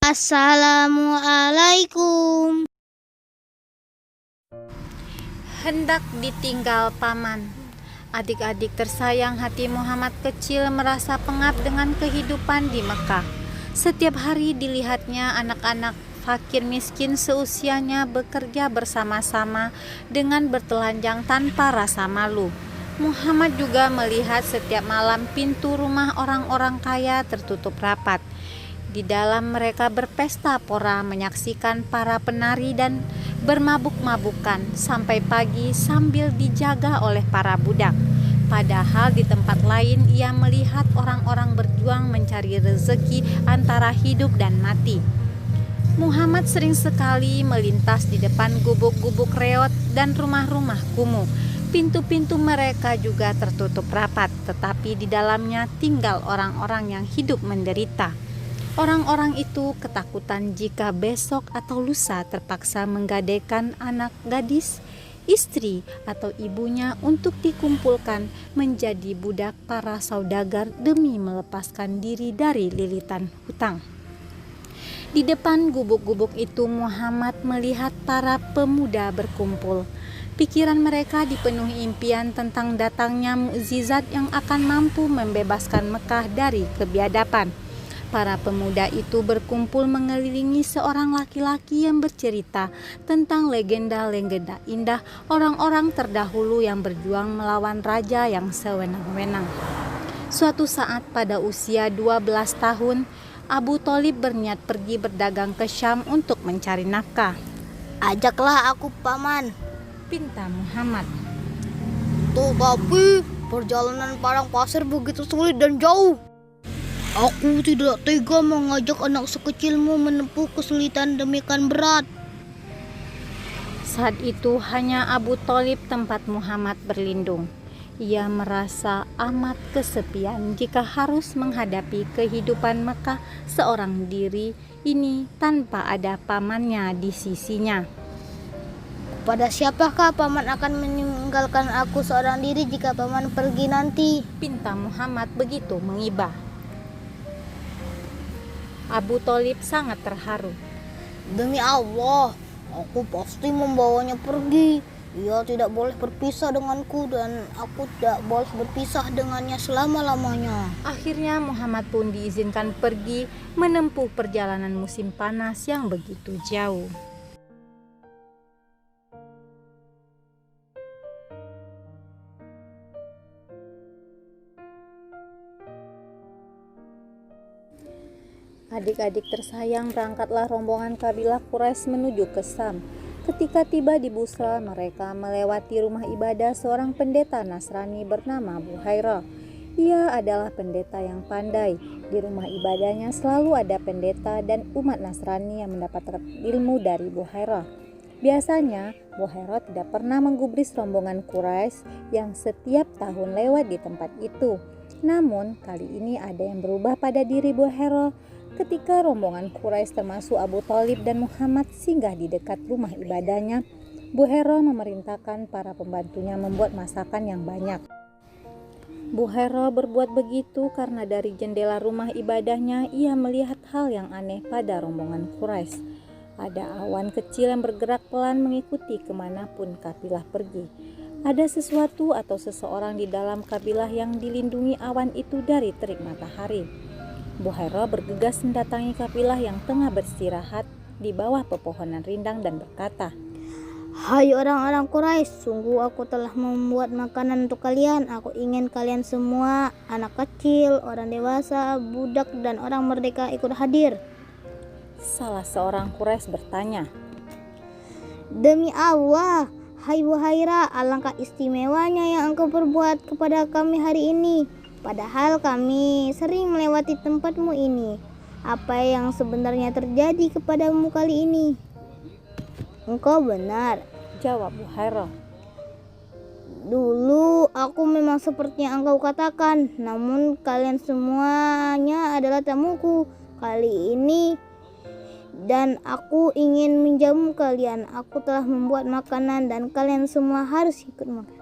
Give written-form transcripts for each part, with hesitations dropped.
Assalamualaikum. Hendak ditinggal paman. Adik-adik tersayang hati Muhammad kecil merasa pengap dengan kehidupan di Mekah. Setiap hari dilihatnya anak-anak fakir miskin seusianya bekerja bersama-sama dengan bertelanjang tanpa rasa malu. Muhammad juga melihat setiap malam pintu rumah orang-orang kaya tertutup rapat. Di dalam mereka berpesta pora menyaksikan para penari dan bermabuk-mabukan sampai pagi sambil dijaga oleh para budak. Padahal di tempat lain ia melihat orang-orang berjuang mencari rezeki antara hidup dan mati. Muhammad sering sekali melintas di depan gubuk-gubuk reot dan rumah-rumah kumuh. Pintu-pintu mereka juga tertutup rapat, tetapi di dalamnya tinggal orang-orang yang hidup menderita. Orang-orang itu ketakutan jika besok atau lusa terpaksa menggadaikan anak gadis, istri atau ibunya untuk dikumpulkan menjadi budak para saudagar demi melepaskan diri dari lilitan hutang. Di depan gubuk-gubuk itu Muhammad melihat para pemuda berkumpul. Pikiran mereka dipenuhi impian tentang datangnya mukjizat yang akan mampu membebaskan Mekah dari kebiadaban. Para pemuda itu berkumpul mengelilingi seorang laki-laki yang bercerita tentang legenda-legenda indah orang-orang terdahulu yang berjuang melawan raja yang sewenang-wenang. Suatu saat pada usia 12 tahun, Abu Thalib berniat pergi berdagang ke Syam untuk mencari nafkah. Ajaklah aku, paman. Pinta Muhammad. Tetapi perjalanan padang pasir begitu sulit dan jauh. Aku tidak tega mengajak anak sekecilmu menempuh kesulitan demikian berat. Saat itu hanya Abu Thalib tempat Muhammad berlindung. Ia merasa amat kesepian jika harus menghadapi kehidupan Mekah seorang diri ini tanpa ada pamannya di sisinya. Pada siapakah paman akan meninggalkan aku seorang diri jika paman pergi nanti? Pinta Muhammad begitu mengibah. Abu Thalib sangat terharu. Demi Allah, aku pasti membawanya pergi. Ia tidak boleh berpisah denganku dan aku tidak boleh berpisah dengannya selama-lamanya. Akhirnya Muhammad pun diizinkan pergi menempuh perjalanan musim panas yang begitu jauh. Adik-adik tersayang, berangkatlah rombongan kabilah Quraisy menuju ke Syam. Ketika tiba di Busra, mereka melewati rumah ibadah seorang pendeta Nasrani bernama Buhairah. Ia adalah pendeta yang pandai. Di rumah ibadahnya selalu ada pendeta dan umat Nasrani yang mendapat ilmu dari Buhairah. Biasanya, Buhairah tidak pernah menggubris rombongan Quraisy yang setiap tahun lewat di tempat itu. Namun, kali ini ada yang berubah pada diri Buhairah. Ketika rombongan Quraisy termasuk Abu Thalib dan Muhammad singgah di dekat rumah ibadahnya, Buhairah memerintahkan para pembantunya membuat masakan yang banyak. Buhairah berbuat begitu karena dari jendela rumah ibadahnya ia melihat hal yang aneh pada rombongan Quraisy. Ada awan kecil yang bergerak pelan mengikuti kemanapun kabilah pergi. Ada sesuatu atau seseorang di dalam kabilah yang dilindungi awan itu dari terik matahari. Buhairah bergegas mendatangi kabilah yang tengah beristirahat di bawah pepohonan rindang dan berkata, Hai orang-orang Quraisy, sungguh aku telah membuat makanan untuk kalian. Aku ingin kalian semua, anak kecil, orang dewasa, budak, dan orang merdeka ikut hadir. Salah seorang Quraisy bertanya, Demi Allah, hai Buhairah, alangkah istimewanya yang engkau perbuat kepada kami hari ini. Padahal kami sering melewati tempatmu ini. Apa yang sebenarnya terjadi kepadamu kali ini? Engkau benar, jawab Buhairah. Dulu aku memang seperti yang engkau katakan, namun kalian semuanya adalah tamuku kali ini dan aku ingin menjamu kalian. Aku telah membuat makanan dan kalian semua harus ikut makan.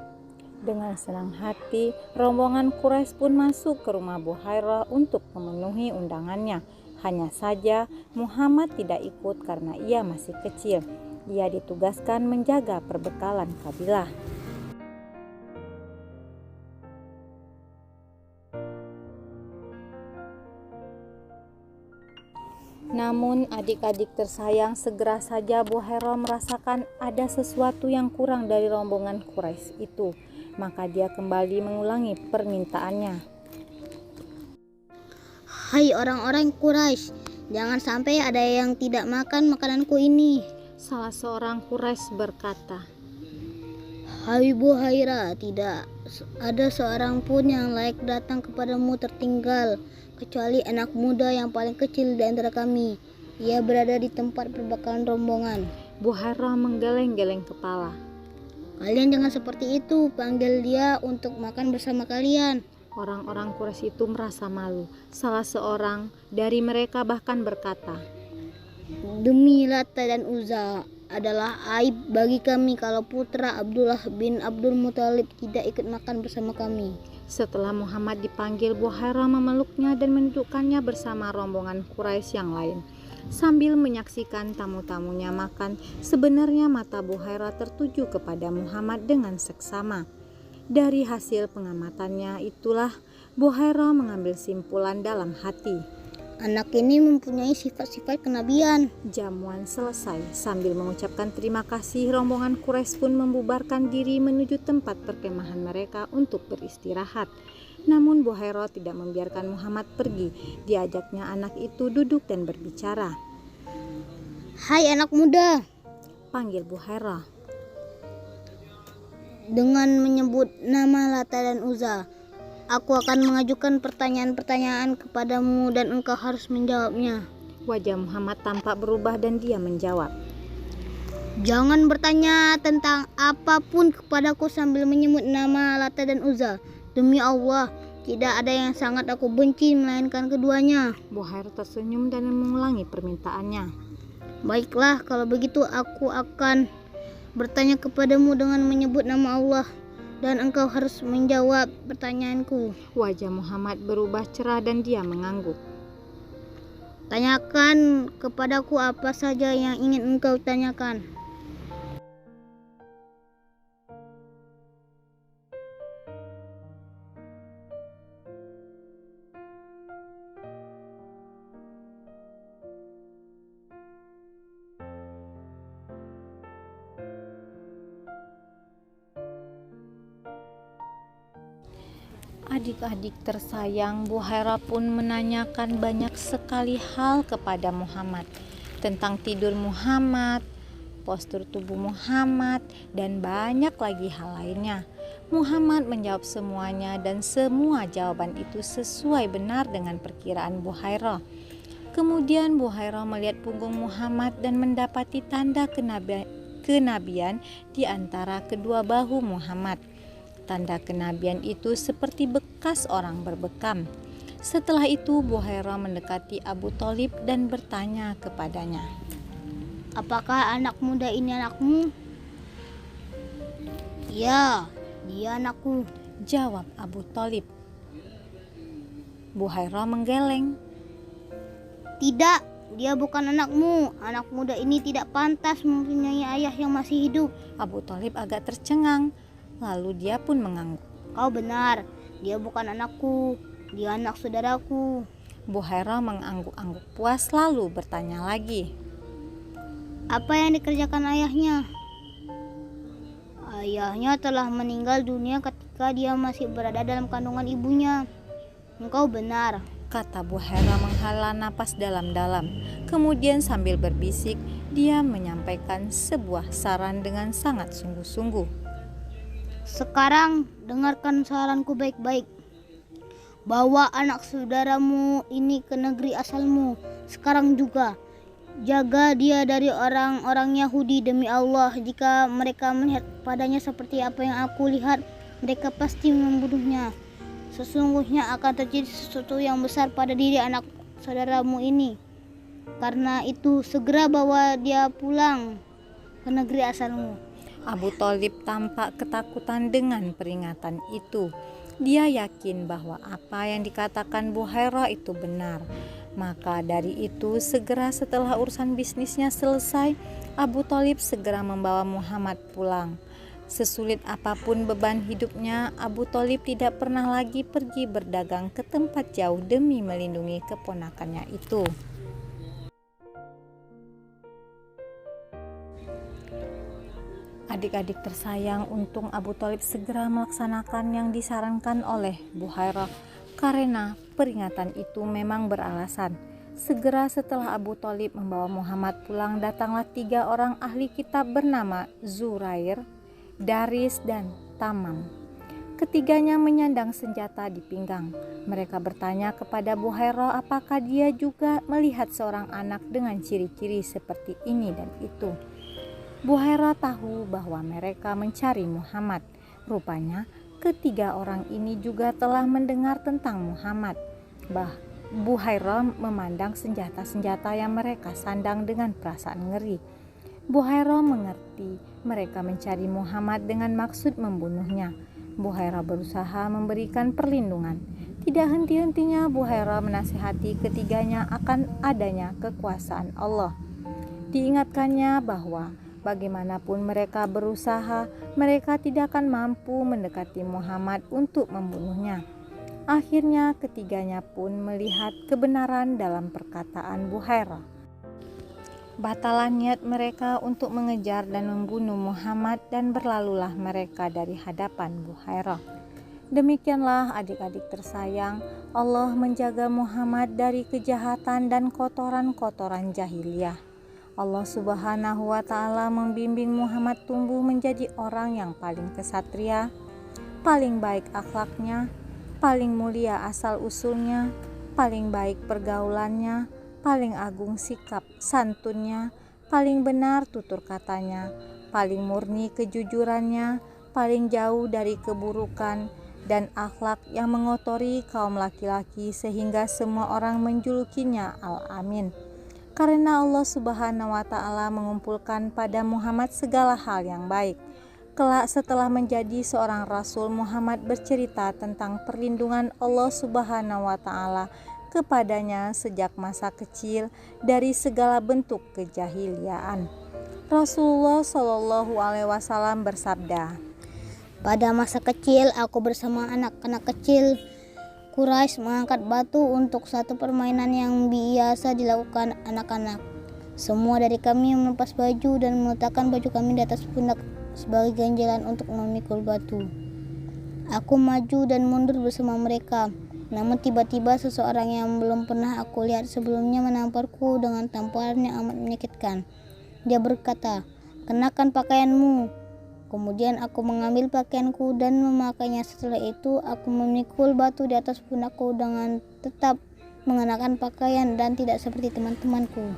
Dengan senang hati, rombongan Quraisy pun masuk ke rumah Buhairah untuk memenuhi undangannya. Hanya saja Muhammad tidak ikut karena ia masih kecil. Ia ditugaskan menjaga perbekalan kabilah. Namun adik-adik tersayang, segera saja Buhairah merasakan ada sesuatu yang kurang dari rombongan Quraisy itu. Maka dia kembali mengulangi permintaannya. Hai orang-orang Quraisy, jangan sampai ada yang tidak makan makananku ini. Salah seorang Quraisy berkata, Hai Buhairah, tidak ada seorang pun yang layak datang kepadamu tertinggal, kecuali anak muda yang paling kecil di antara kami. Ia berada di tempat perbekalan rombongan. Buhairah menggeleng-geleng kepala. Kalian jangan seperti itu, panggil dia untuk makan bersama kalian. Orang-orang Quraisy itu merasa malu. Salah seorang dari mereka bahkan berkata, Demi Lata dan Uzza, adalah aib bagi kami kalau putra Abdullah bin Abdul Muthalib tidak ikut makan bersama kami. Setelah Muhammad dipanggil, Buhairah memeluknya dan mendudukkannya bersama rombongan Quraisy yang lain. Sambil menyaksikan tamu-tamunya makan, sebenarnya mata Buhairah tertuju kepada Muhammad dengan seksama. Dari hasil pengamatannya itulah Buhairah mengambil simpulan dalam hati. Anak ini mempunyai sifat-sifat kenabian. Jamuan selesai. Sambil mengucapkan terima kasih, rombongan Quraisy pun membubarkan diri menuju tempat perkemahan mereka untuk beristirahat. Namun Buhairah tidak membiarkan Muhammad pergi. Diajaknya anak itu duduk dan berbicara. Hai anak muda, Panggil Buhairah. dengan menyebut nama Lata dan Uzza, aku akan mengajukan pertanyaan-pertanyaan kepadamu dan engkau harus menjawabnya. Wajah Muhammad tampak berubah dan dia menjawab. Jangan bertanya tentang apapun kepadaku sambil menyebut nama Lata dan Uzza. Demi Allah, tidak ada yang sangat aku benci melainkan keduanya. Buhairah tersenyum dan mengulangi permintaannya. Baiklah, kalau begitu aku akan bertanya kepadamu dengan menyebut nama Allah, dan engkau harus menjawab pertanyaanku. Wajah Muhammad berubah cerah dan dia mengangguk. Tanyakan kepadaku apa saja yang ingin engkau tanyakan. Adik-adik tersayang, Buhairah pun menanyakan banyak sekali hal kepada Muhammad. Tentang tidur Muhammad, postur tubuh Muhammad, dan banyak lagi hal lainnya. Muhammad menjawab semuanya dan semua jawaban itu sesuai benar dengan perkiraan Buhairah. Kemudian Buhairah melihat punggung Muhammad dan mendapati tanda kenabian di antara kedua bahu Muhammad. Tanda kenabian itu seperti bekas orang berbekam. Setelah itu Buhairah mendekati Abu Thalib dan bertanya kepadanya, Apakah anak muda ini anakmu? Ya, dia anakku, jawab Abu Thalib. Buhairah menggeleng. Tidak, dia bukan anakmu. Anak muda ini tidak pantas mempunyai ayah yang masih hidup. Abu Thalib agak tercengang, lalu dia pun mengangguk. Kau benar, dia bukan anakku, dia anak saudaraku. Buhairah mengangguk-angguk puas lalu bertanya lagi. Apa yang dikerjakan ayahnya? Ayahnya telah meninggal dunia ketika dia masih berada dalam kandungan ibunya. Engkau benar, Kata Buhairah menghela napas dalam-dalam. Kemudian sambil berbisik, dia menyampaikan sebuah saran dengan sangat sungguh-sungguh. Sekarang dengarkan saranku baik-baik. Bawa anak saudaramu ini ke negeri asalmu. Sekarang juga jaga dia dari orang-orang Yahudi. Demi Allah, jika mereka melihat padanya seperti apa yang aku lihat, mereka pasti membunuhnya. Sesungguhnya akan terjadi sesuatu yang besar pada diri anak saudaramu ini. Karena itu segera bawa dia pulang ke negeri asalmu. Abu Thalib tampak ketakutan dengan peringatan itu. Dia yakin bahwa apa yang dikatakan Buhairah itu benar. Maka dari itu segera setelah urusan bisnisnya selesai, Abu Thalib segera membawa Muhammad pulang. Sesulit apapun beban hidupnya, Abu Thalib tidak pernah lagi pergi berdagang ke tempat jauh demi melindungi keponakannya itu. Adik-adik tersayang, untung Abu Thalib segera melaksanakan yang disarankan oleh Buhairah, karena peringatan itu memang beralasan. Segera setelah Abu Thalib membawa Muhammad pulang, datanglah 3 orang ahli kitab bernama Zurair, Daris, dan Tamam. Ketiganya menyandang senjata di pinggang. Mereka bertanya kepada Buhairah apakah dia juga melihat seorang anak dengan ciri-ciri seperti ini dan itu. Buhairah tahu bahwa mereka mencari Muhammad. Rupanya ketiga orang ini juga telah mendengar tentang Muhammad. Buhairah memandang senjata-senjata yang mereka sandang dengan perasaan ngeri. Buhairah mengerti mereka mencari Muhammad dengan maksud membunuhnya. Buhairah berusaha memberikan perlindungan. Tidak henti-hentinya Buhairah menasihati ketiganya akan adanya kekuasaan Allah. Diingatkannya bahwa bagaimanapun mereka berusaha, mereka tidak akan mampu mendekati Muhammad untuk membunuhnya. Akhirnya ketiganya pun melihat kebenaran dalam perkataan Buhairah. Batalah niat mereka untuk mengejar dan membunuh Muhammad dan berlalulah mereka dari hadapan Buhairah. Demikianlah adik-adik tersayang, Allah menjaga Muhammad dari kejahatan dan kotoran-kotoran jahiliyah. Allah Subhanahu wa Ta'ala membimbing Muhammad tumbuh menjadi orang yang paling kesatria, paling baik akhlaknya, paling mulia asal-usulnya, paling baik pergaulannya, paling agung sikap santunnya, paling benar tutur katanya, paling murni kejujurannya, paling jauh dari keburukan dan akhlak yang mengotori kaum laki-laki sehingga semua orang menjulukinya Al-Amin. Karena Allah Subhanahu wa Ta'ala mengumpulkan pada Muhammad segala hal yang baik. Kelak setelah menjadi seorang rasul, Muhammad bercerita tentang perlindungan Allah Subhanahu wa Ta'ala kepadanya sejak masa kecil dari segala bentuk kejahiliaan. Rasulullah Shallallahu alaihi wasallam bersabda, Pada masa kecil aku bersama anak-anak kecil Quraisy mengangkat batu untuk satu permainan yang biasa dilakukan anak-anak. Semua dari kami melepas baju dan meletakkan baju kami di atas pundak sebagai ganjalan untuk memikul batu. Aku maju dan mundur bersama mereka. Namun tiba-tiba seseorang yang belum pernah aku lihat sebelumnya menamparku dengan tamparan yang amat menyakitkan. Dia berkata, "Kenakan pakaianmu." Kemudian aku mengambil pakaianku dan memakainya. Setelah itu aku memikul batu di atas pundakku dengan tetap mengenakan pakaian dan tidak seperti teman-temanku.